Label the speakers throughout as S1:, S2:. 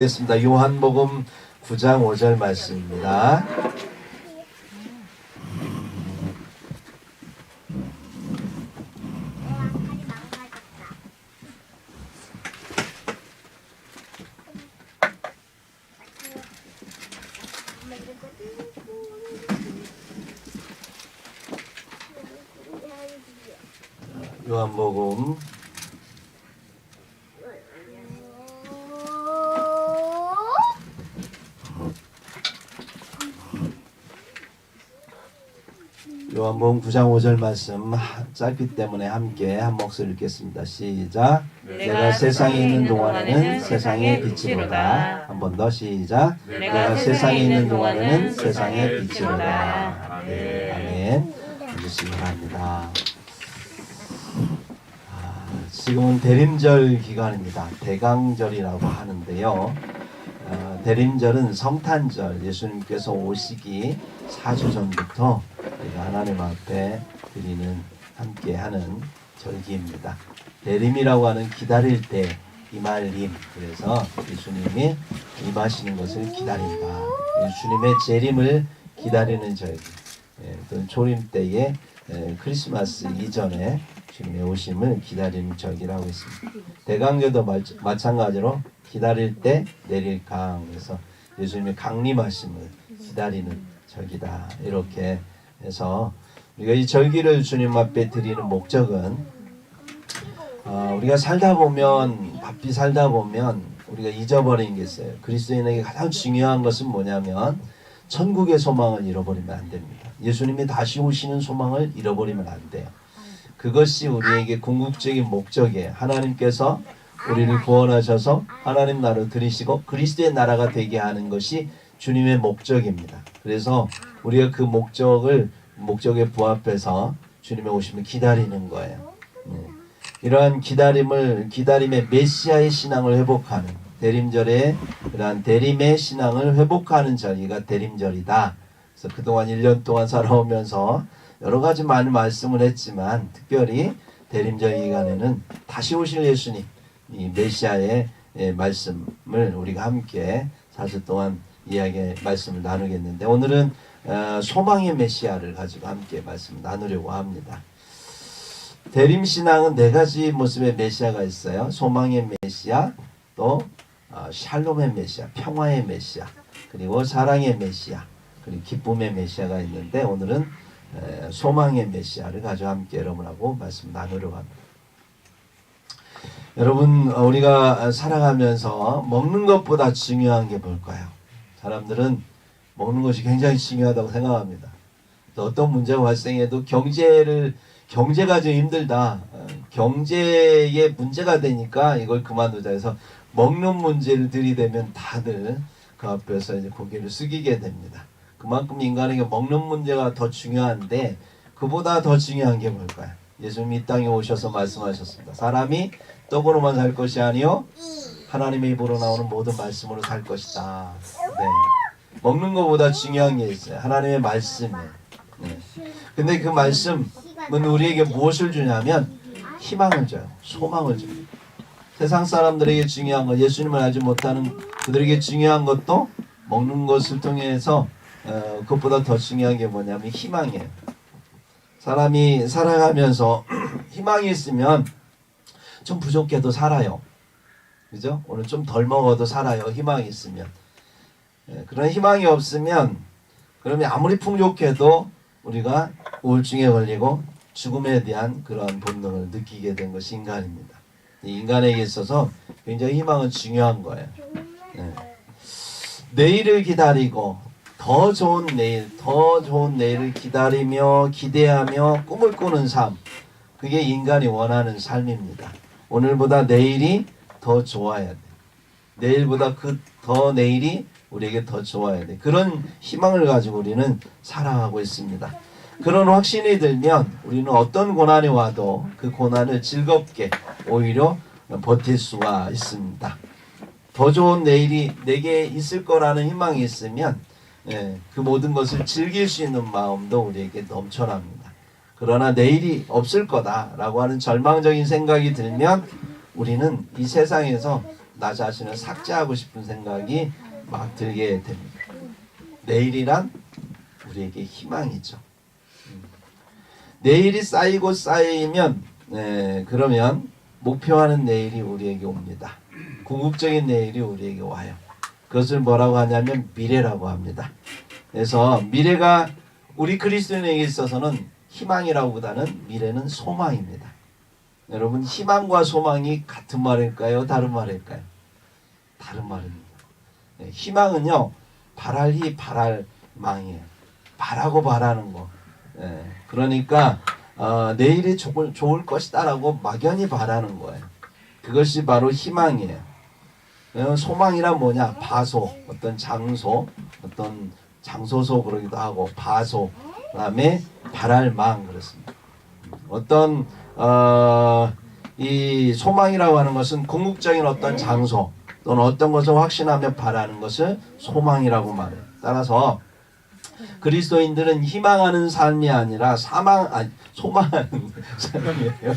S1: 겠습니다. 요한복음 9장 5절 말씀입니다. 요한복음 요한복음 9장 5절 말씀 짧기 때문에 함께 한 목소리 읽겠습니다. 시작. 내가 세상에 있는 동안에는 세상의 빛이로다. 한 번 더 시작. 내가 세상에 있는 동안에는 세상의 빛이로다. 아멘. 해주시기 바랍니다. 지금은 대림절 기간입니다. 대강절이라고 하는데요. 대림절은 성탄절, 예수님께서 오시기 4주 전부터 우리가 하나님 앞에 드리는 함께하는 절기입니다. 대림이라고 하는 기다릴 때 임할 임, 그래서 예수님이 임하시는 것을 기다린다. 예수님의 재림을 기다리는 절기. 또 초림 때에 크리스마스 이전에 주님의 오심을 기다리는 절기라고 했습니다. 대강절도 마찬가지로 기다릴 때 내릴 강에서 예수님의 강림하심을 기다리는 절기다. 이렇게 해서 우리가 이 절기를 주님 앞에 드리는 목적은 우리가 살다 보면 바삐 살다 보면 우리가 잊어버린 게 있어요. 그리스도인에게 가장 중요한 것은 뭐냐면 천국의 소망을 잃어버리면 안 됩니다. 예수님이 다시 오시는 소망을 잃어버리면 안 돼요. 그것이 우리에게 궁극적인 목적이에요. 하나님께서 우리를 구원하셔서 하나님 나라로 들이시고 그리스도의 나라가 되게 하는 것이 주님의 목적입니다. 그래서 우리가 그 목적에 부합해서 주님의 오심을 기다리는 거예요. 이러한 기다림의 메시아의 신앙을 회복하는 대림절에 그러한 대림의 신앙을 회복하는 절기가 대림절이다. 그래서 그동안 1년 동안 살아오면서 여러 가지 많은 말씀을 했지만 특별히 대림절 기간에는 다시 오실 예수님, 이 메시아의 말씀을 우리가 함께 4주 동안 말씀을 나누겠는데 오늘은 소망의 메시아를 가지고 함께 말씀을 나누려고 합니다. 대림신앙은 네 가지 모습의 메시아가 있어요. 소망의 메시아, 또 샬롬의 메시아, 평화의 메시아, 그리고 사랑의 메시아, 그리고 기쁨의 메시아가 있는데 오늘은 소망의 메시아를 가지고 함께 여러분하고 말씀 나누려고 합니다. 여러분, 우리가 살아가면서 먹는 것보다 중요한 게 뭘까요? 사람들은 먹는 것이 굉장히 중요하다고 생각합니다. 어떤 문제가 발생해도 경제가 좀 힘들다. 경제에 문제가 되니까 이걸 그만두자 해서 먹는 문제를 들이대면 다들 그 앞에서 이제 고개를 숙이게 됩니다. 그만큼 인간에게 먹는 문제가 더 중요한데 그보다 더 중요한 게 뭘까요? 예수님이 이 땅에 오셔서 말씀하셨습니다. 사람이 떡으로만 살 것이 아니요 하나님의 입으로 나오는 모든 말씀으로 살 것이다. 네. 먹는 것보다 중요한 게 있어요. 하나님의 말씀이에요. 네. 근데 그 말씀은 우리에게 무엇을 주냐면 희망을 줘요. 소망을 줍니다. 세상 사람들에게 중요한 것, 예수님을 알지 못하는 그들에게 중요한 것도 먹는 것을 통해서 그것보다 더 중요한 게 뭐냐면 희망이에요. 사람이 살아가면서 희망이 있으면 좀 부족해도 살아요. 그죠? 오늘 좀 덜 먹어도 살아요. 희망이 있으면. 그런 희망이 없으면 그러면 아무리 풍족해도 우리가 우울증에 걸리고 죽음에 대한 그런 본능을 느끼게 된 것이 인간입니다. 인간에게 있어서 굉장히 희망은 중요한 거예요. 내일을 기다리고 더 좋은 내일을 기다리며 기대하며 꿈을 꾸는 삶, 그게 인간이 원하는 삶입니다. 오늘보다 내일이 더 좋아야 돼. 내일보다 내일이 우리에게 더 좋아야 돼. 그런 희망을 가지고 우리는 살아가고 있습니다. 그런 확신이 들면 우리는 어떤 고난이 와도 그 고난을 즐겁게 오히려 버틸 수가 있습니다. 더 좋은 내일이 내게 있을 거라는 희망이 있으면 그 모든 것을 즐길 수 있는 마음도 우리에게 넘쳐납니다. 그러나 내일이 없을 거다라고 하는 절망적인 생각이 들면 우리는 이 세상에서 나 자신을 삭제하고 싶은 생각이 막 들게 됩니다. 내일이란 우리에게 희망이죠. 내일이 쌓이고 쌓이면 그러면 목표하는 내일이 우리에게 옵니다. 궁극적인 내일이 우리에게 와요. 그것을 뭐라고 하냐면 미래라고 합니다. 그래서 미래가 우리 그리스도인에게 있어서는 희망이라고보다는 미래는 소망입니다. 여러분, 희망과 소망이 같은 말일까요? 다른 말일까요? 다른 말입니다. 희망은요, 바랄 망이에요. 바라고 바라는 거. 그러니까 내일이 좋을 것이다라고 막연히 바라는 거예요. 그것이 바로 희망이에요. 소망이란 뭐냐? 바소, 어떤 장소, 어떤 장소소 그러기도 하고 바소, 그다음에 바랄 망 그렇습니다. 어떤 이 소망이라고 하는 것은 궁극적인 어떤 장소 또는 어떤 것을 확신하며 바라는 것을 소망이라고 말해요. 따라서 그리스도인들은 희망하는 삶이 아니라 소망하는 삶이에요.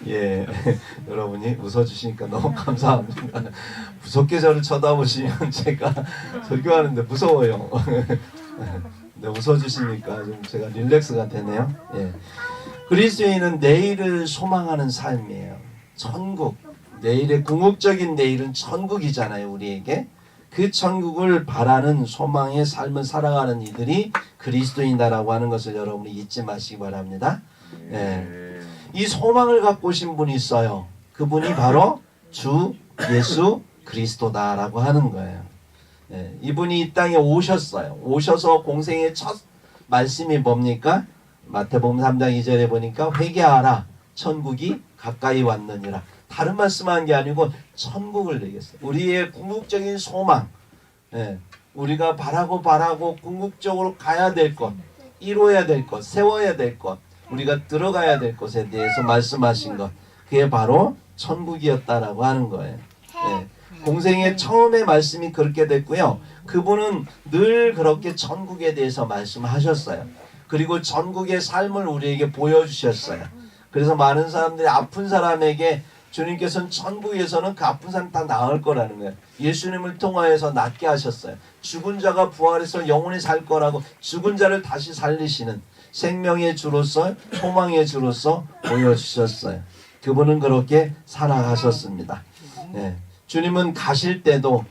S1: 예, 여러분이 웃어주시니까 너무 감사합니다. 무섭게 저를 쳐다보시면 제가 설교하는데 무서워요. 네, 웃어주시니까 좀 제가 릴렉스가 되네요. 예. 그리스도인은 내일을 소망하는 삶이에요. 천국, 내일의 궁극적인 내일은 천국이잖아요, 우리에게. 그 천국을 바라는 소망의 삶을 살아가는 이들이 그리스도인이다라고 하는 것을 여러분이 잊지 마시기 바랍니다. 예. 이 소망을 갖고 오신 분이 있어요. 그분이 바로 주 예수 그리스도다라고 하는 거예요. 예. 이분이 이 땅에 오셨어요. 오셔서 공생의 첫 말씀이 뭡니까? 마태복음 3장 2절에 보니까 회개하라 천국이 가까이 왔느니라. 다른 말씀한 게 아니고 천국을 얘기했어요. 우리의 궁극적인 소망, 우리가 바라고 궁극적으로 가야 될 것, 이루어야 될 것, 세워야 될 것, 우리가 들어가야 될 것에 대해서 말씀하신 것, 그게 바로 천국이었다라고 하는 거예요. 공생의 처음의 말씀이 그렇게 됐고요. 그분은 늘 그렇게 천국에 대해서 말씀하셨어요. 그리고 천국의 삶을 우리에게 보여주셨어요. 그래서 많은 사람들이 아픈 사람에게 주님께서는 천국에서는 그 아픈 사람 다 나을 거라는 거예요. 예수님을 통하여서 낫게 하셨어요. 죽은 자가 부활해서 영원히 살 거라고 죽은 자를 다시 살리시는 생명의 주로서 소망의 주로서 보여주셨어요. 그분은 그렇게 살아가셨습니다. 주님은 가실 때도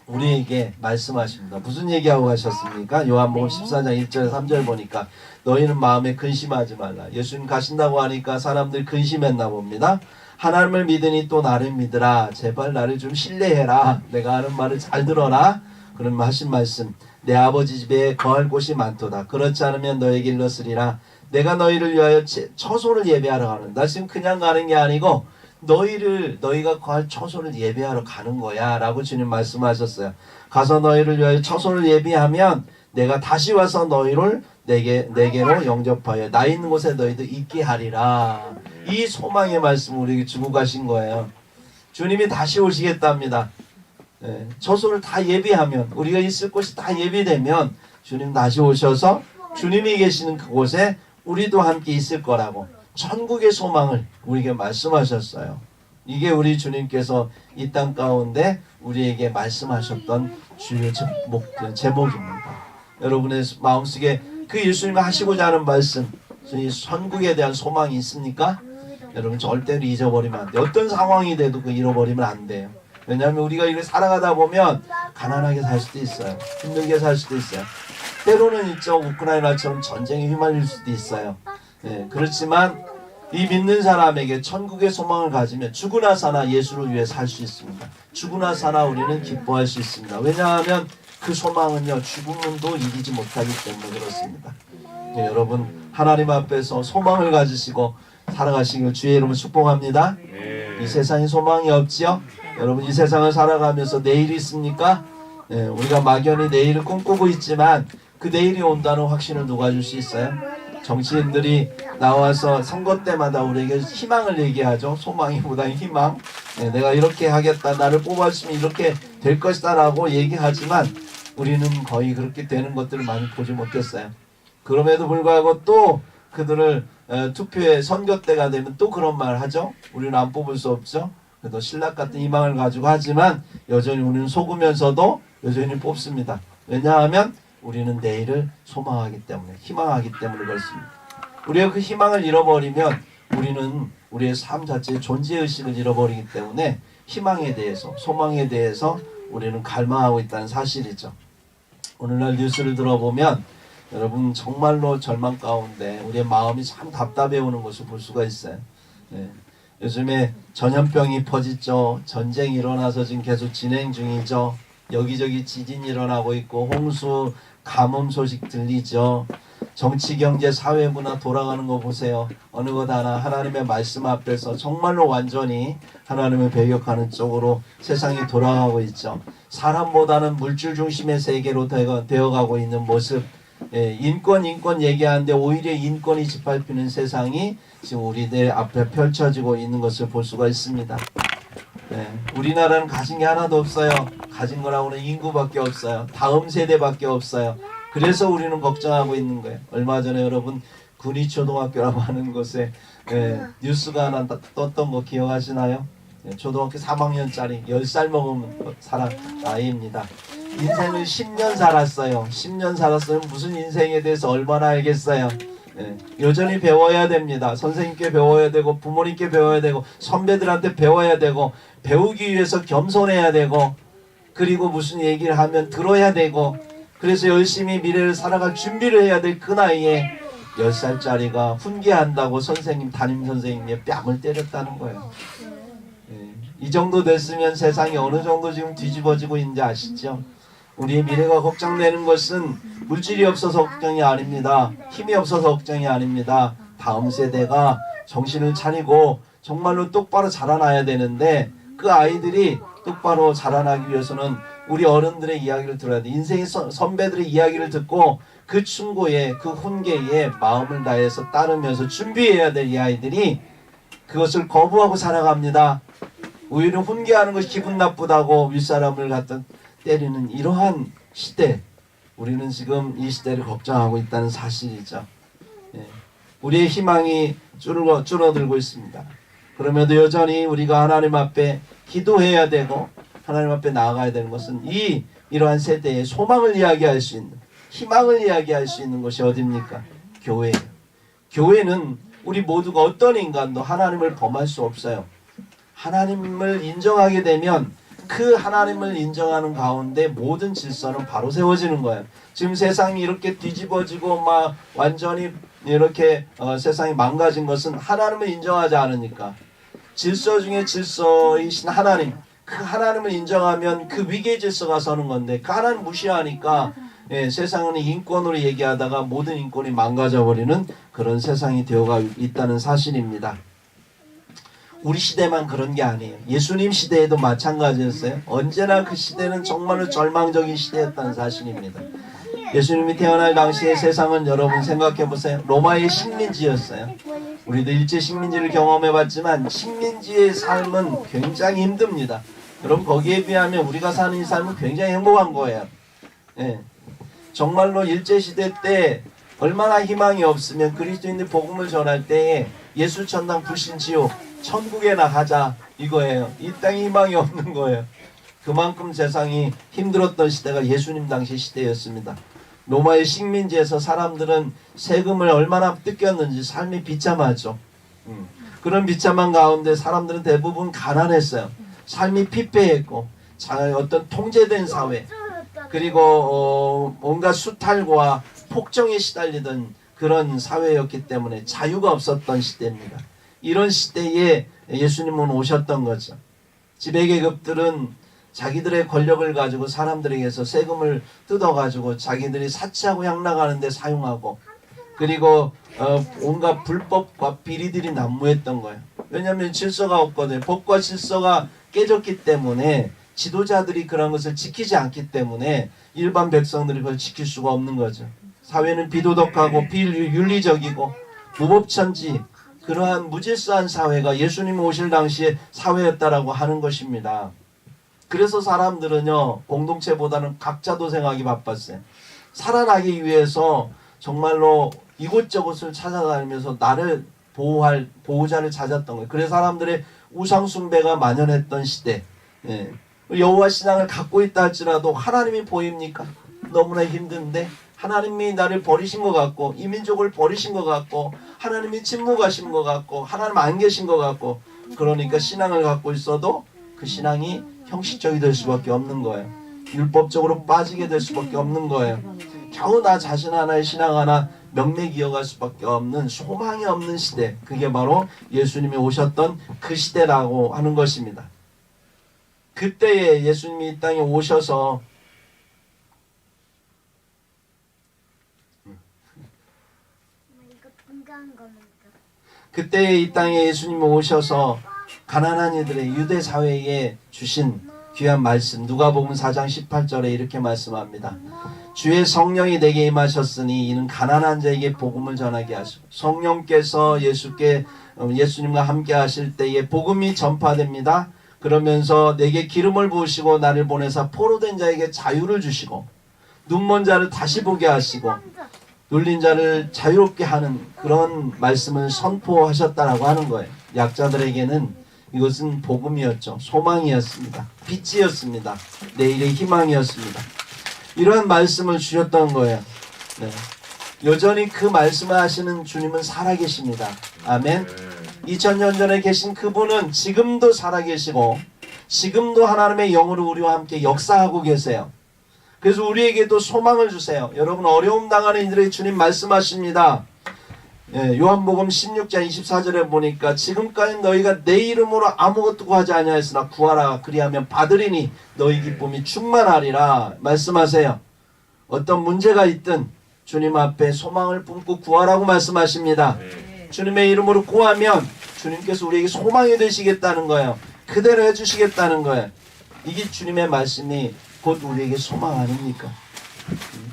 S1: 우리에게 말씀하십니다. 무슨 얘기하고 가셨습니까? 요한복음 14장 1절 3절 보니까 너희는 마음에 근심하지 말라. 예수님 가신다고 하니까 사람들이 근심했나 봅니다. 하나님을 믿으니 또 나를 믿으라. 제발 나를 좀 신뢰해라. 내가 하는 말을 잘 들어라. 그런 하신 말씀. 내 아버지 집에 거할 곳이 많도다. 그렇지 않으면 너에게 일렀으리라. 내가 너희를 위하여 처소를 예배하러 가는. 나 지금 그냥 가는 게 아니고 너희가 거할 처소를 예배하러 가는 거야 라고 주님 말씀하셨어요. 가서 너희를 위하여 처소를 예비하면 내가 다시 와서 너희를 내게로 영접하여 나 있는 곳에 너희도 있게 하리라. 이 소망의 말씀을 우리에게 주고 가신 거예요. 주님이 다시 오시겠답니다. 처소를 다 예비하면, 우리가 있을 곳이 다 예비되면 주님 다시 오셔서 주님이 계시는 그곳에 우리도 함께 있을 거라고 천국의 소망을 우리에게 말씀하셨어요. 이게 우리 주님께서 이 땅 가운데 우리에게 말씀하셨던 주요 제목입니다. 여러분의 마음속에 그 예수님이 하시고자 하는 말씀, 이 천국에 대한 소망이 있습니까? 여러분 절대로 잊어버리면 안 돼요. 어떤 상황이 돼도 그 잃어버리면 안 돼요. 왜냐하면 우리가 이렇게 살아가다 보면 가난하게 살 수도 있어요. 힘들게 살 수도 있어요. 때로는 있죠. 우크라이나처럼 전쟁에 휘말릴 수도 있어요. 그렇지만 이 믿는 사람에게 천국의 소망을 가지면 죽으나 사나 예수를 위해 살 수 있습니다. 죽으나 사나 우리는 기뻐할 수 있습니다. 왜냐하면 그 소망은요 죽음도 이기지 못하기 때문에 그렇습니다. 여러분 하나님 앞에서 소망을 가지시고 살아가시길 주의 이름으로 축복합니다. 이 세상에 소망이 없지요? 여러분 이 세상을 살아가면서 내일이 있습니까? 우리가 막연히 내일을 꿈꾸고 있지만 그 내일이 온다는 확신을 누가 줄 수 있어요? 정치인들이 나와서 선거 때마다 우리에게 희망을 얘기하죠. 소망이보다 희망. 내가 이렇게 하겠다. 나를 뽑아주시면 이렇게 될 것이다 라고 얘기하지만 우리는 거의 그렇게 되는 것들을 많이 보지 못했어요. 그럼에도 불구하고 또 그들을 투표에 선거 때가 되면 또 그런 말을 하죠. 우리는 안 뽑을 수 없죠. 그래도 신락 같은 희망을 가지고 하지만 여전히 우리는 속으면서도 여전히 뽑습니다. 왜냐하면 우리는 내일을 소망하기 때문에, 희망하기 때문에 그렇습니다. 우리가 그 희망을 잃어버리면 우리는 우리의 삶 자체의 존재의식을 잃어버리기 때문에 희망에 대해서, 소망에 대해서 우리는 갈망하고 있다는 사실이죠. 오늘날 뉴스를 들어보면 여러분 정말로 절망 가운데 우리의 마음이 참 답답해 오는 것을 볼 수가 있어요. 네. 요즘에 전염병이 퍼지죠. 전쟁이 일어나서 지금 계속 진행 중이죠. 여기저기 지진이 일어나고 있고 홍수, 가뭄 소식 들리죠. 정치, 경제, 사회, 문화 돌아가는 거 보세요. 어느 것 하나 하나님의 말씀 앞에서 정말로 완전히 하나님을 배격하는 쪽으로 세상이 돌아가고 있죠. 사람보다는 물질 중심의 세계로 되어가고 있는 모습. 인권 얘기하는데 오히려 인권이 짓밟히는 세상이 지금 우리들 앞에 펼쳐지고 있는 것을 볼 수가 있습니다. 우리나라는 가진 게 하나도 없어요. 가진 거라고는 인구밖에 없어요. 다음 세대밖에 없어요. 그래서 우리는 걱정하고 있는 거예요. 얼마 전에 여러분 군위초등학교라고 하는 곳에 뉴스가 하나 떴던 거 기억하시나요? 초등학교 3학년짜리 10살 먹은 사람 아이입니다. 인생을 10년 살았어요. 10년 살았으면 무슨 인생에 대해서 얼마나 알겠어요. 여전히 배워야 됩니다. 선생님께 배워야 되고 부모님께 배워야 되고 선배들한테 배워야 되고 배우기 위해서 겸손해야 되고 그리고 무슨 얘기를 하면 들어야 되고 그래서 열심히 미래를 살아갈 준비를 해야 될 그 나이에 10살짜리가 훈계한다고 선생님, 담임선생님의 뺨을 때렸다는 거예요. 이 정도 됐으면 세상이 어느 정도 지금 뒤집어지고 있는지 아시죠? 우리의 미래가 걱정되는 것은 물질이 없어서 걱정이 아닙니다. 힘이 없어서 걱정이 아닙니다. 다음 세대가 정신을 차리고 정말로 똑바로 자라나야 되는데 그 아이들이 똑바로 자라나기 위해서는 우리 어른들의 이야기를 들어야 돼. 인생의 선배들의 이야기를 듣고 그 충고에 그 훈계에 마음을 다해서 따르면서 준비해야 될 이 아이들이 그것을 거부하고 살아갑니다. 오히려 훈계하는 것이 기분 나쁘다고 윗사람을 갖다 때리는 이러한 시대, 우리는 지금 이 시대를 걱정하고 있다는 사실이죠. 우리의 희망이 줄어들고 있습니다. 그럼에도 여전히 우리가 하나님 앞에 기도해야 되고 하나님 앞에 나아가야 되는 것은 이러한 세대의 소망을 이야기할 수 있는, 희망을 이야기할 수 있는 것이 어디입니까? 교회예요. 교회는 우리 모두가 어떤 인간도 하나님을 범할 수 없어요. 하나님을 인정하게 되면 그 하나님을 인정하는 가운데 모든 질서는 바로 세워지는 거예요. 지금 세상이 이렇게 뒤집어지고 막 완전히 이렇게 세상이 망가진 것은 하나님을 인정하지 않으니까. 질서 중에 질서이신 하나님, 그 하나님을 인정하면 그 위계 질서가 서는 건데 그 하나님 무시하니까 세상은 인권으로 얘기하다가 모든 인권이 망가져버리는 그런 세상이 되어가 있다는 사실입니다. 우리 시대만 그런 게 아니에요. 예수님 시대에도 마찬가지였어요. 언제나 그 시대는 정말로 절망적인 시대였다는 사실입니다. 예수님이 태어날 당시의 세상은 여러분 생각해보세요. 로마의 식민지였어요. 우리도 일제 식민지를 경험해봤지만 식민지의 삶은 굉장히 힘듭니다. 여러분 거기에 비하면 우리가 사는 이 삶은 굉장히 행복한 거예요. 정말로 일제시대 때 얼마나 희망이 없으면 그리스도인들 복음을 전할 때에 예수 천당 불신 지옥 천국에나 가자 이거예요. 이 땅에 희망이 없는 거예요. 그만큼 세상이 힘들었던 시대가 예수님 당시 시대였습니다. 로마의 식민지에서 사람들은 세금을 얼마나 뜯겼는지 삶이 비참하죠. 그런 비참한 가운데 사람들은 대부분 가난했어요. 삶이 피폐했고 어떤 통제된 사회 그리고 온갖 수탈과 폭정에 시달리던 그런 사회였기 때문에 자유가 없었던 시대입니다. 이런 시대에 예수님은 오셨던 거죠. 지배계급들은 자기들의 권력을 가지고 사람들에게서 세금을 뜯어가지고 자기들이 사치하고 향락하는 데 사용하고 그리고 온갖 불법과 비리들이 난무했던 거예요. 왜냐하면 질서가 없거든요. 법과 질서가 깨졌기 때문에 지도자들이 그런 것을 지키지 않기 때문에 일반 백성들이 그걸 지킬 수가 없는 거죠. 사회는 비도덕하고 비윤리적이고 무법천지 그러한 무질서한 사회가 예수님 오실 당시에 사회였다라고 하는 것입니다. 그래서 사람들은요 공동체보다는 각자 도생하기 바빴어요. 살아나기 위해서 정말로 이곳저곳을 찾아다니면서 나를 보호할 보호자를 찾았던 거예요. 그래서 사람들의 우상 숭배가 만연했던 시대, 여호와 신앙을 갖고 있다 할지라도 하나님이 보입니까? 너무나 힘든데 하나님이 나를 버리신 것 같고 이 민족을 버리신 것 같고 하나님이 침묵하신 것 같고 하나님 안 계신 것 같고, 그러니까 신앙을 갖고 있어도 그 신앙이 형식적이 될 수밖에 없는 거예요. 율법적으로 빠지게 될 수밖에 없는 거예요. 겨우 나 자신 하나의 신앙 하나 명맥 이어갈 수밖에 없는 소망이 없는 시대, 그게 바로 예수님이 오셨던 그 시대라고 하는 것입니다. 그때에 예수님이 이 땅에 오셔서 그때에 이 땅에 예수님이 오셔서 가난한 이들의 유대 사회에 주신 귀한 말씀, 누가복음 4장 18절에 이렇게 말씀합니다. 주의 성령이 내게 임하셨으니 이는 가난한 자에게 복음을 전하게 하시고, 성령께서 예수님과 함께 하실 때에 복음이 전파됩니다. 그러면서 내게 기름을 부으시고 나를 보내사 포로된 자에게 자유를 주시고 눈먼 자를 다시 보게 하시고 눌린 자를 자유롭게 하는 그런 말씀을 선포하셨다라고 하는 거예요. 약자들에게는 이것은 복음이었죠. 소망이었습니다. 빛이었습니다. 내일의 희망이었습니다. 이러한 말씀을 주셨던 거예요. 네. 여전히 그 말씀을 하시는 주님은 살아계십니다. 아멘. 2000년 전에 계신 그분은 지금도 살아계시고 지금도 하나님의 영으로 우리와 함께 역사하고 계세요. 그래서 우리에게도 소망을 주세요. 여러분, 어려움 당하는 이들에게 주님 말씀하십니다. 요한복음 16장 24절에 보니까 지금까지 너희가 내 이름으로 아무것도 구하지 아니하였으나 구하라 그리하면 받으리니 너희 기쁨이 충만하리라 말씀하세요. 어떤 문제가 있든 주님 앞에 소망을 품고 구하라고 말씀하십니다. 주님의 이름으로 구하면 주님께서 우리에게 소망이 되시겠다는 거예요. 그대로 해주시겠다는 거예요. 이게 주님의 말씀이 곧 우리에게 소망 아닙니까?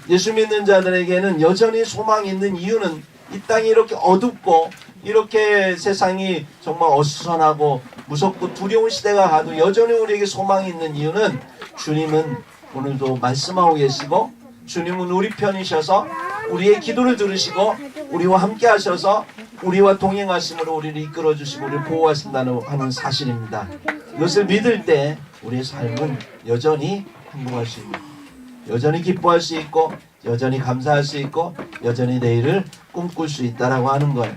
S1: 예수 믿는 자들에게는 여전히 소망이 있는 이유는 이 땅이 이렇게 어둡고 이렇게 세상이 정말 어수선하고 무섭고 두려운 시대가 가도 여전히 우리에게 소망이 있는 이유는 주님은 오늘도 말씀하고 계시고 주님은 우리 편이셔서 우리의 기도를 들으시고 우리와 함께 하셔서 우리와 동행하심으로 우리를 이끌어주시고 우리를 보호하신다는 하는 사실입니다. 이것을 믿을 때 우리의 삶은 여전히 행복할 수 있고 여전히 기뻐할 수 있고 여전히 감사할 수 있고 여전히 내일을 꿈꿀 수 있다라고 하는 거예요.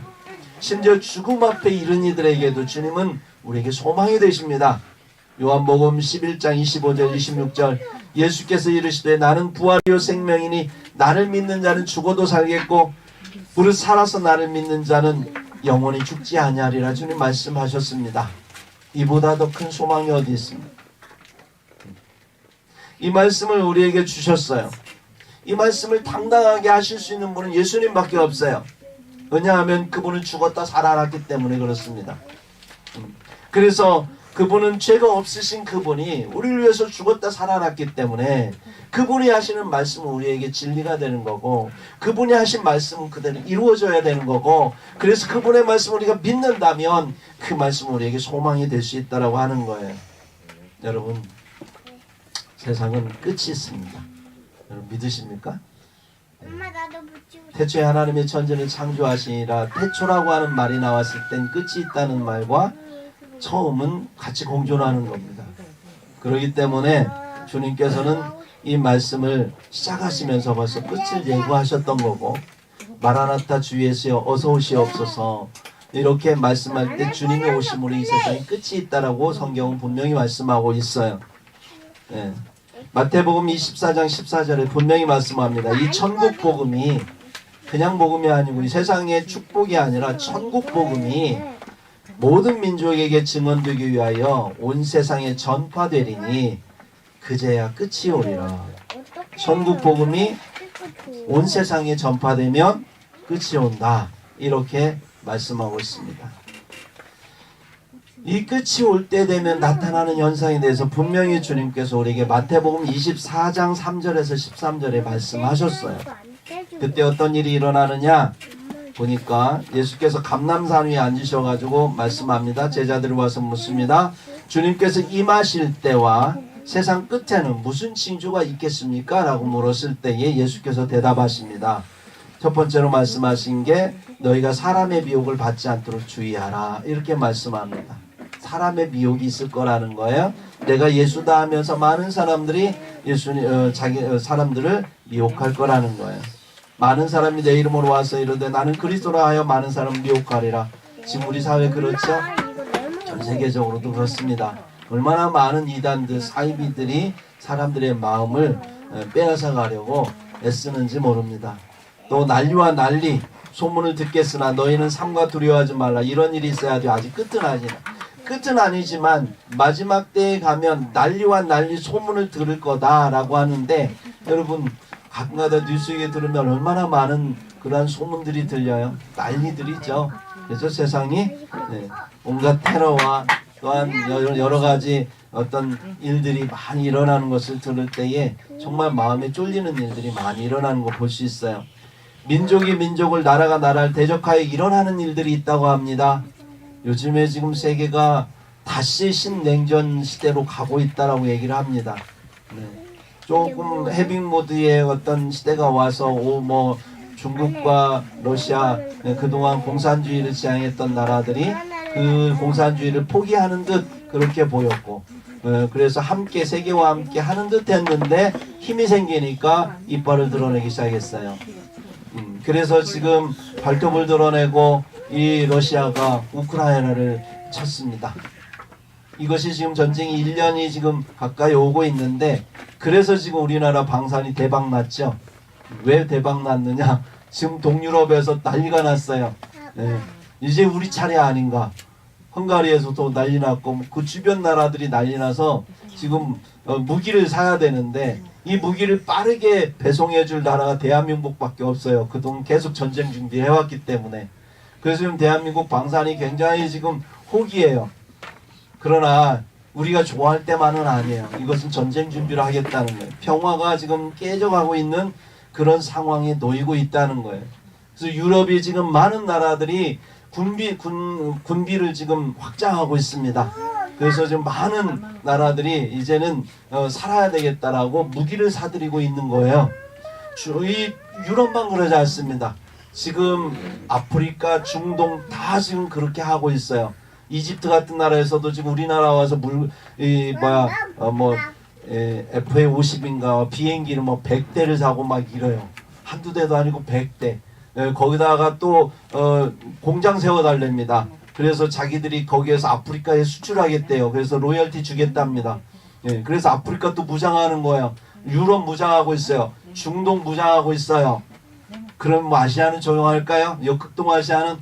S1: 심지어 죽음 앞에 이른 이들에게도 주님은 우리에게 소망이 되십니다. 요한복음 11장 25절 26절 예수께서 이르시되 나는 부활이요 생명이니 나를 믿는 자는 죽어도 살겠고 무릇 살아서 나를 믿는 자는 영원히 죽지 아니하리라 주님 말씀하셨습니다. 이보다 더 큰 소망이 어디 있습니까? 이 말씀을 우리에게 주셨어요. 이 말씀을 당당하게 하실 수 있는 분은 예수님밖에 없어요. 왜냐하면 그분은 죽었다 살아났기 때문에 그렇습니다. 그래서 그분은 죄가 없으신 그분이 우리를 위해서 죽었다 살아났기 때문에 그분이 하시는 말씀은 우리에게 진리가 되는 거고 그분이 하신 말씀은 그대로 이루어져야 되는 거고, 그래서 그분의 말씀을 우리가 믿는다면 그 말씀은 우리에게 소망이 될 수 있다고 하는 거예요. 여러분, 세상은 끝이 있습니다. 여러분 믿으십니까?
S2: 엄마 나도 붙이고 싶어.
S1: 태초에 하나님의 천지를 창조하시니라. 태초라고 하는 말이 나왔을 땐 끝이 있다는 말과 처음은 같이 공존하는 겁니다. 그렇기 때문에 주님께서는 이 말씀을 시작하시면서 벌써 끝을 예고하셨던 거고, 마라나타 주 예수여 어서 오시옵소서 이렇게 말씀할 때 주님이 오심으로 이 세상에 끝이 있다라고 성경은 분명히 말씀하고 있어요. 네. 마태복음 24장 14절에 분명히 말씀합니다. 이 천국 복음이 그냥 복음이 아니고 이 세상의 축복이 아니라 천국 복음이 모든 민족에게 증언되기 위하여 온 세상에 전파되리니 그제야 끝이 오리라. 천국 복음이 온 세상에 전파되면 끝이 온다. 이렇게 말씀하고 있습니다. 이 끝이 올 때 되면 나타나는 현상에 대해서 분명히 주님께서 우리에게 마태복음 24장 3절에서 13절에 말씀하셨어요. 그때 어떤 일이 일어나느냐 보니까 예수께서 감람산 위에 앉으셔가지고 말씀합니다. 제자들이 와서 묻습니다. 주님께서 임하실 때와 세상 끝에는 무슨 징조가 있겠습니까? 라고 물었을 때에 예수께서 대답하십니다. 첫 번째로 말씀하신 게 너희가 사람의 미혹을 받지 않도록 주의하라. 이렇게 말씀합니다. 사람의 미혹이 있을 거라는 거예요. 내가 예수다 하면서 많은 사람들이 사람들을 미혹할 거라는 거예요. 많은 사람이 내 이름으로 와서 이르되 나는 그리스도라 하여 많은 사람을 미혹하리라. 지금 우리 사회 그렇죠? 전 세계적으로도 그렇습니다. 얼마나 많은 이단들, 사이비들이 사람들의 마음을 빼앗아 가려고 애쓰는지 모릅니다. 또 난리와 난리, 소문을 듣겠으나 너희는 삼가 두려워하지 말라. 이런 일이 있어야지. 아직 끝은 아니지만 마지막 때에 가면 난리와 난리 소문을 들을 거다라고 하는데, 여러분 가끔가다 뉴스에 들으면 얼마나 많은 그러한 소문들이 들려요. 난리들이죠. 그래서 세상이 온갖 테러와 또한 여러 가지 어떤 일들이 많이 일어나는 것을 들을 때에 정말 마음에 쫄리는 일들이 많이 일어나는 거 볼 수 있어요. 민족이 민족을, 나라가 나라를 대적하여 일어나는 일들이 있다고 합니다. 요즘에 지금 세계가 다시 신냉전 시대로 가고 있다라고 얘기를 합니다. 조금 해빙 모드의 어떤 시대가 와서 중국과 러시아, 그동안 공산주의를 지향했던 나라들이 그 공산주의를 포기하는 듯 그렇게 보였고, 그래서 함께 세계와 함께 하는 듯 했는데 힘이 생기니까 이빨을 드러내기 시작했어요. 그래서 지금 발톱을 드러내고 이 러시아가 우크라이나를 쳤습니다. 이것이 지금 전쟁이 1년이 지금 가까이 오고 있는데, 그래서 지금 우리나라 방산이 대박 났죠. 왜 대박 났느냐? 지금 동유럽에서 난리가 났어요. 이제 우리 차례 아닌가? 헝가리에서도 난리 났고 그 주변 나라들이 난리 나서 지금 무기를 사야 되는데, 이 무기를 빠르게 배송해 줄 나라가 대한민국밖에 없어요. 그동안 계속 전쟁 준비해왔기 때문에. 그래서 지금 대한민국 방산이 굉장히 지금 호기예요. 그러나 우리가 좋아할 때만은 아니에요. 이것은 전쟁 준비를 하겠다는 거예요. 평화가 지금 깨져가고 있는 그런 상황에 놓이고 있다는 거예요. 그래서 유럽이 지금 많은 나라들이 군비를 지금 확장하고 있습니다. 그래서 지금 많은 나라들이 이제는 살아야 되겠다라고 무기를 사들이고 있는 거예요. 이 유럽만 그러지 않습니다. 지금 아프리카, 중동 다 지금 그렇게 하고 있어요. 이집트 같은 나라에서도 지금 우리나라 와서 FA50인가 비행기를 100대를 사고 막 이래요. 한두 대도 아니고 100대. 거기다가 또 공장 세워달랍니다. 그래서 자기들이 거기에서 아프리카에 수출하겠대요. 그래서 로열티 주겠답니다. 그래서 아프리카 또 무장하는 거예요. 유럽 무장하고 있어요. 중동 무장하고 있어요. 그럼 아시아는 조용할까요? 역극동아시아는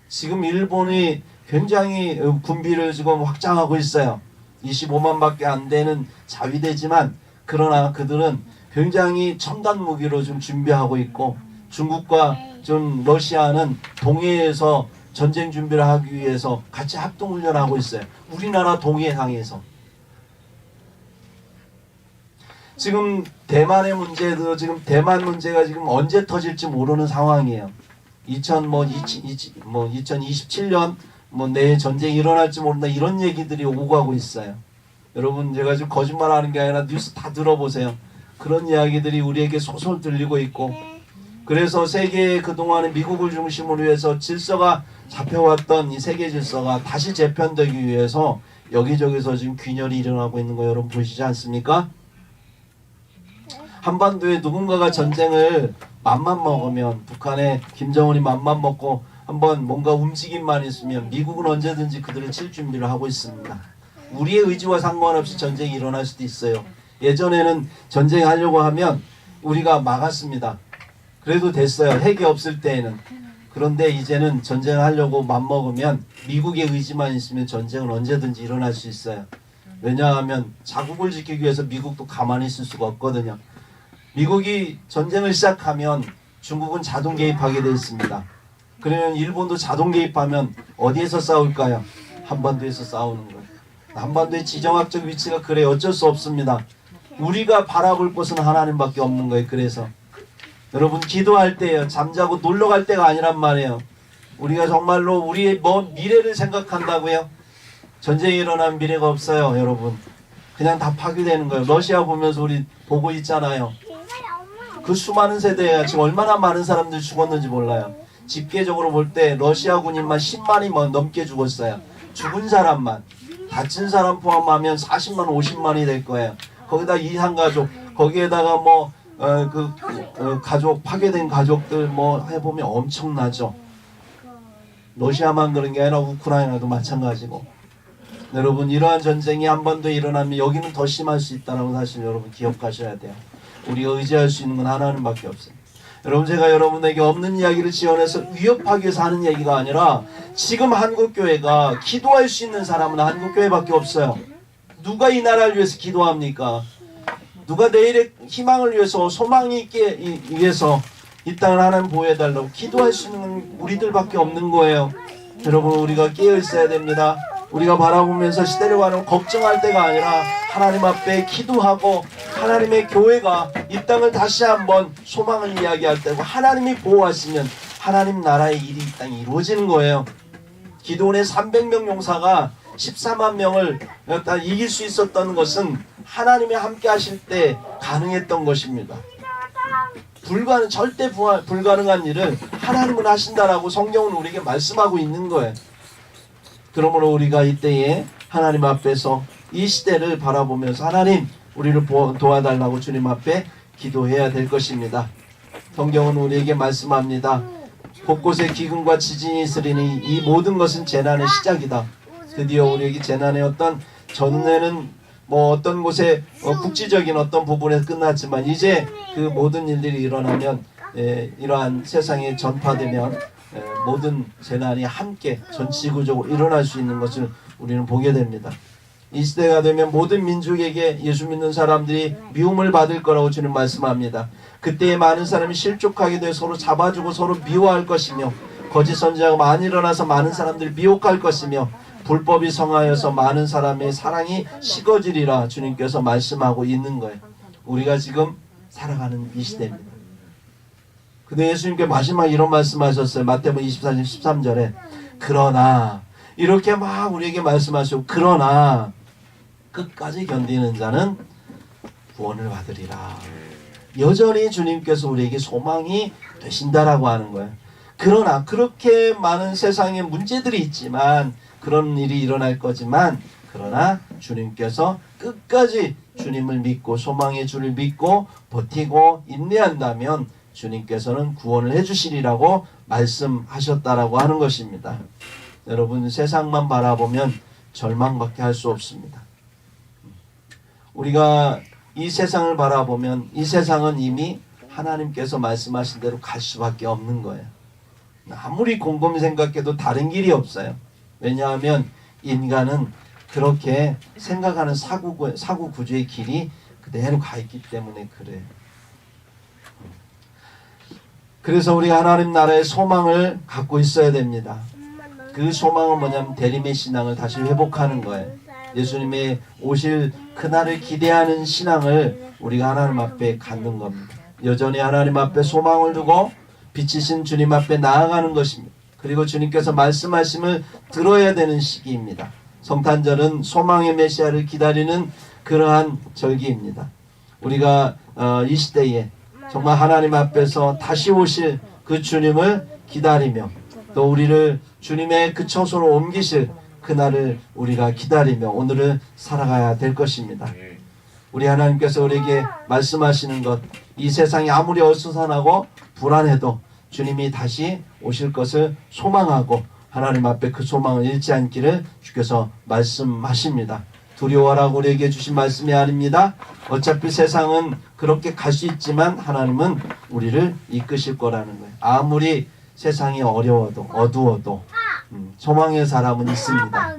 S1: 지금 일본이 굉장히 군비를 지금 확장하고 있어요. 25만밖에 안 되는 자위대지만, 그러나 그들은 굉장히 첨단 무기로 좀 준비하고 있고, 중국과 좀 러시아는 동해에서 전쟁 준비를 하기 위해서 같이 합동훈련하고 있어요. 우리나라 동해상에서. 지금 대만의 문제도 지금 대만 문제가 지금 언제 터질지 모르는 상황이에요. 2027년 내에 전쟁이 일어날지 모른다, 이런 얘기들이 오고 가고 있어요. 여러분, 제가 지금 거짓말하는 게 아니라 뉴스 다 들어보세요. 그런 이야기들이 우리에게 소설 들리고 있고, 그래서 세계에 그동안에 미국을 중심으로 해서 질서가 잡혀왔던 이 세계 질서가 다시 재편되기 위해서 여기저기서 지금 균열이 일어나고 있는 거 여러분 보시지 않습니까? 한반도에 누군가가 전쟁을 맘만 먹으면, 북한의 김정은이 맘만 먹고 한번 뭔가 움직임만 있으면 미국은 언제든지 그들을 칠 준비를 하고 있습니다. 우리의 의지와 상관없이 전쟁이 일어날 수도 있어요. 예전에는 전쟁하려고 하면 우리가 막았습니다. 그래도 됐어요. 핵이 없을 때에는. 그런데 이제는 전쟁하려고 맘먹으면 미국의 의지만 있으면 전쟁은 언제든지 일어날 수 있어요. 왜냐하면 자국을 지키기 위해서 미국도 가만히 있을 수가 없거든요. 미국이 전쟁을 시작하면 중국은 자동 개입하게 되어 있습니다. 그러면 일본도 자동 개입하면 어디에서 싸울까요? 한반도에서 싸우는 거예요. 한반도의 지정학적 위치가 그래, 어쩔 수 없습니다. 우리가 바라볼 곳은 하나님밖에 없는 거예요. 그래서 여러분, 기도할 때요, 잠자고 놀러 갈 때가 아니란 말이에요. 우리가 정말로 우리의 먼 미래를 생각한다고요. 전쟁이 일어난 미래가 없어요. 여러분, 그냥 다 파괴되는 거예요. 러시아 보면서 우리 보고 있잖아요. 그 수많은 세대에 지금 얼마나 많은 사람들이 죽었는지 몰라요. 집계적으로 볼 때 러시아 군인만 10만이 넘게 죽었어요. 죽은 사람만. 다친 사람 포함하면 40만 50만이 될 거예요. 거기다 이산 가족, 거기에다가 뭐 가족 파괴된 가족들 뭐 해보면 엄청나죠. 러시아만 그런 게 아니라 우크라이나도 마찬가지고. 여러분, 이러한 전쟁이 한 번 더 일어나면 여기는 더 심할 수 있다는 사실 여러분 기억하셔야 돼요. 우리가 의지할 수 있는 건 하나님밖에 없어요. 여러분, 제가 여러분에게 없는 이야기를 지어내서 위협하기 위해서 하는 얘기가 아니라 지금 한국교회가 기도할 수 있는 사람은 한국교회밖에 없어요. 누가 이 나라를 위해서 기도합니까? 누가 내일의 희망을 위해서, 소망이 있게 위해서 이 땅을 하나님 보호해달라고 기도할 수 있는 건 우리들밖에 없는 거예요. 여러분, 우리가 깨어 있어야 됩니다. 우리가 바라보면서 시대를 가는 걱정할 때가 아니라 하나님 앞에 기도하고 하나님의 교회가 이 땅을 다시 한번 소망을 이야기할 때고, 하나님이 보호하시면 하나님 나라의 일이 이 땅에 이루어지는 거예요. 기도원의 300명 용사가 14만 명을 이길 수 있었던 것은 하나님이 함께 하실 때 가능했던 것입니다. 절대 불가능한 일을 하나님은 하신다라고 성경은 우리에게 말씀하고 있는 거예요. 그러므로 우리가 이때에 하나님 앞에서 이 시대를 바라보면서 하나님, 우리를 도와달라고 주님 앞에 기도해야 될 것입니다. 성경은 우리에게 말씀합니다. 곳곳에 기근과 지진이 있으리니 이 모든 것은 재난의 시작이다. 드디어 우리에게 재난의 어떤 전에는 뭐 어떤 곳에 국지적인 어떤 부분에서 끝났지만 이제 그 모든 일들이 일어나면 이러한 세상에 전파되면 모든 재난이 함께 전 지구적으로 일어날 수 있는 것을 우리는 보게 됩니다. 이 시대가 되면 모든 민족에게 예수 믿는 사람들이 미움을 받을 거라고 주님 말씀합니다. 그때에 많은 사람이 실족하게 되어 서로 잡아주고 서로 미워할 것이며 거짓 선지자가 많이 일어나서 많은 사람들이 미혹할 것이며 불법이 성하여서 많은 사람의 사랑이 식어지리라 주님께서 말씀하고 있는 거예요. 우리가 지금 살아가는 이 시대입니다. 근데 예수님께 마지막 이런 말씀하셨어요. 마태복음 24장 13절에 그러나, 이렇게 막 우리에게 말씀하시고, 그러나 끝까지 견디는 자는 구원을 받으리라. 여전히 주님께서 우리에게 소망이 되신다라고 하는 거예요. 그러나 그렇게 많은 세상에 문제들이 있지만, 그런 일이 일어날 거지만, 그러나 주님께서 끝까지 주님을 믿고 소망의 주를 믿고 버티고 인내한다면 주님께서는 구원을 해주시리라고 말씀하셨다라고 하는 것입니다. 여러분, 세상만 바라보면 절망밖에 할 수 없습니다. 우리가 이 세상을 바라보면 이 세상은 이미 하나님께서 말씀하신 대로 갈 수밖에 없는 거예요. 아무리 곰곰이 생각해도 다른 길이 없어요. 왜냐하면 인간은 그렇게 생각하는 사고 구조의 길이 그대로 가 있기 때문에 그래요. 그래서 우리가 하나님 나라의 소망을 갖고 있어야 됩니다. 그 소망은 뭐냐면 대림의 신앙을 다시 회복하는 거예요. 예수님의 오실 그날을 기대하는 신앙을 우리가 하나님 앞에 갖는 겁니다. 여전히 하나님 앞에 소망을 두고 빛이신 주님 앞에 나아가는 것입니다. 그리고 주님께서 말씀하심을 들어야 되는 시기입니다. 성탄절은 소망의 메시아를 기다리는 그러한 절기입니다. 우리가 이 시대에 정말 하나님 앞에서 다시 오실 그 주님을 기다리며 또 우리를 주님의 그 처소로 옮기실 그날을 우리가 기다리며 오늘을 살아가야 될 것입니다. 우리 하나님께서 우리에게 말씀하시는 것, 이 세상이 아무리 어수선하고 불안해도 주님이 다시 오실 것을 소망하고 하나님 앞에 그 소망을 잃지 않기를 주께서 말씀하십니다. 두려워라고 우리에게 주신 말씀이 아닙니다. 어차피 세상은 그렇게 갈 수 있지만 하나님은 우리를 이끄실 거라는 거예요. 아무리 세상이 어려워도 어두워도 소망의 사람은 있습니다.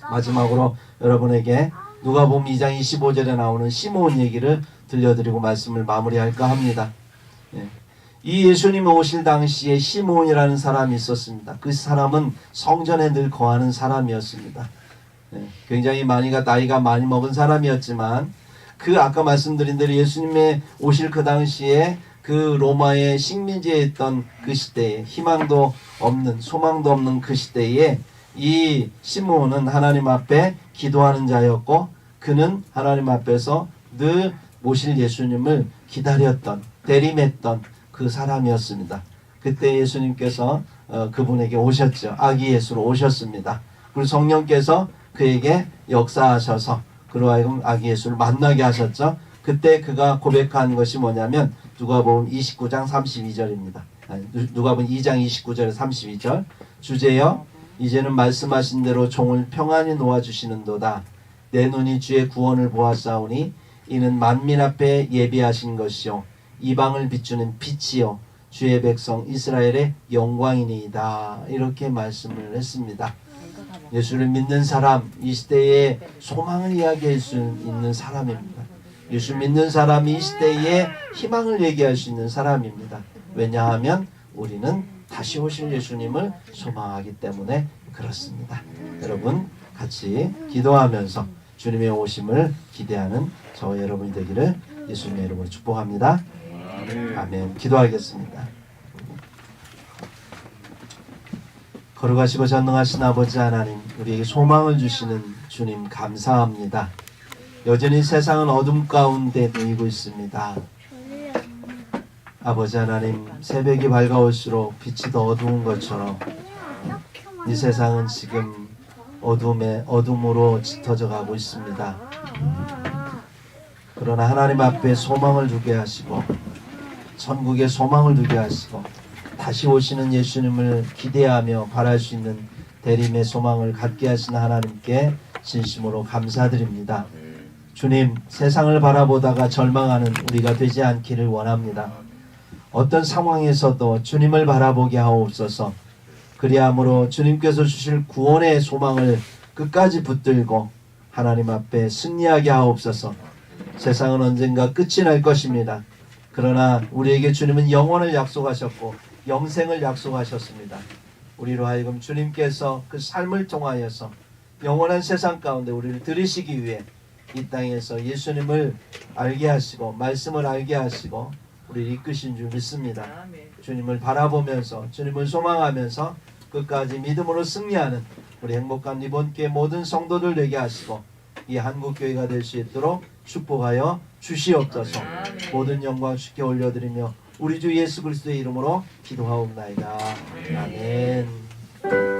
S1: 마지막으로 여러분에게 누가복음 2장 25절에 나오는 시므온 얘기를 들려드리고 말씀을 마무리할까 합니다. 이 예수님이 오실 당시에 시므온이라는 사람이 있었습니다. 그 사람은 성전에 늘 거하는 사람이었습니다. 굉장히 나이가 많이 먹은 사람이었지만 그 아까 말씀드린 대로 예수님의 오실 그 당시에 그 로마의 식민지에 있던 그 시대에 희망도 없는 소망도 없는 그 시대에 이 시므온은 하나님 앞에 기도하는 자였고 그는 하나님 앞에서 늘 모실 예수님을 기다렸던 대림했던 그 사람이었습니다. 그때 예수님께서 그분에게 오셨죠. 아기 예수로 오셨습니다. 그리고 성령께서 그에게 역사하셔서 그로 하여금 아기 예수를 만나게 하셨죠. 그때 그가 고백한 것이 뭐냐면 누가복음 29장 32절입니다. 누가복음 2장 29절 32절. 주제여 이제는 말씀하신 대로 종을 평안히 놓아주시는도다. 내 눈이 주의 구원을 보았사오니 이는 만민 앞에 예비하신 것이요 이방을 비추는 빛이요 주의 백성 이스라엘의 영광이니이다. 이렇게 말씀을 했습니다. 예수를 믿는 사람, 이 시대에 소망을 이야기할 수 있는 사람입니다. 예수 믿는 사람이 이 시대에 희망을 얘기할 수 있는 사람입니다. 왜냐하면 우리는 다시 오실 예수님을 소망하기 때문에 그렇습니다. 여러분 같이 기도하면서 주님의 오심을 기대하는 저와 여러분이 되기를 예수님의 이름으로 축복합니다. 아멘. 기도하겠습니다. 거룩하시고 전능하신 아버지 하나님, 우리에게 소망을 주시는 주님 감사합니다. 여전히 세상은 어둠 가운데 놓이고 있습니다. 아버지 하나님, 새벽이 밝아올수록 빛이 더 어두운 것처럼 이 세상은 지금 어둠으로 짙어져 가고 있습니다. 그러나 하나님 앞에 소망을 두게 하시고 천국에 소망을 두게 하시고 다시 오시는 예수님을 기대하며 바랄 수 있는 대림의 소망을 갖게 하신 하나님께 진심으로 감사드립니다. 주님, 세상을 바라보다가 절망하는 우리가 되지 않기를 원합니다. 어떤 상황에서도 주님을 바라보게 하옵소서. 그리함으로 주님께서 주실 구원의 소망을 끝까지 붙들고 하나님 앞에 승리하게 하옵소서. 세상은 언젠가 끝이 날 것입니다. 그러나 우리에게 주님은 영원을 약속하셨고 영생을 약속하셨습니다. 우리로 하여금 주님께서 그 삶을 통하여서 영원한 세상 가운데 우리를 들으시기 위해 이 땅에서 예수님을 알게 하시고 말씀을 알게 하시고 우리를 이끄신 줄 믿습니다. 주님을 바라보면서 주님을 소망하면서 끝까지 믿음으로 승리하는 우리 행복한 이번교회 모든 성도들 되게 하시고 이 한국교회가 될 수 있도록 축복하여 주시옵소서. 모든 영광 주께 올려드리며 우리 주 예수 그리스도의 이름으로 기도하옵나이다. 아멘.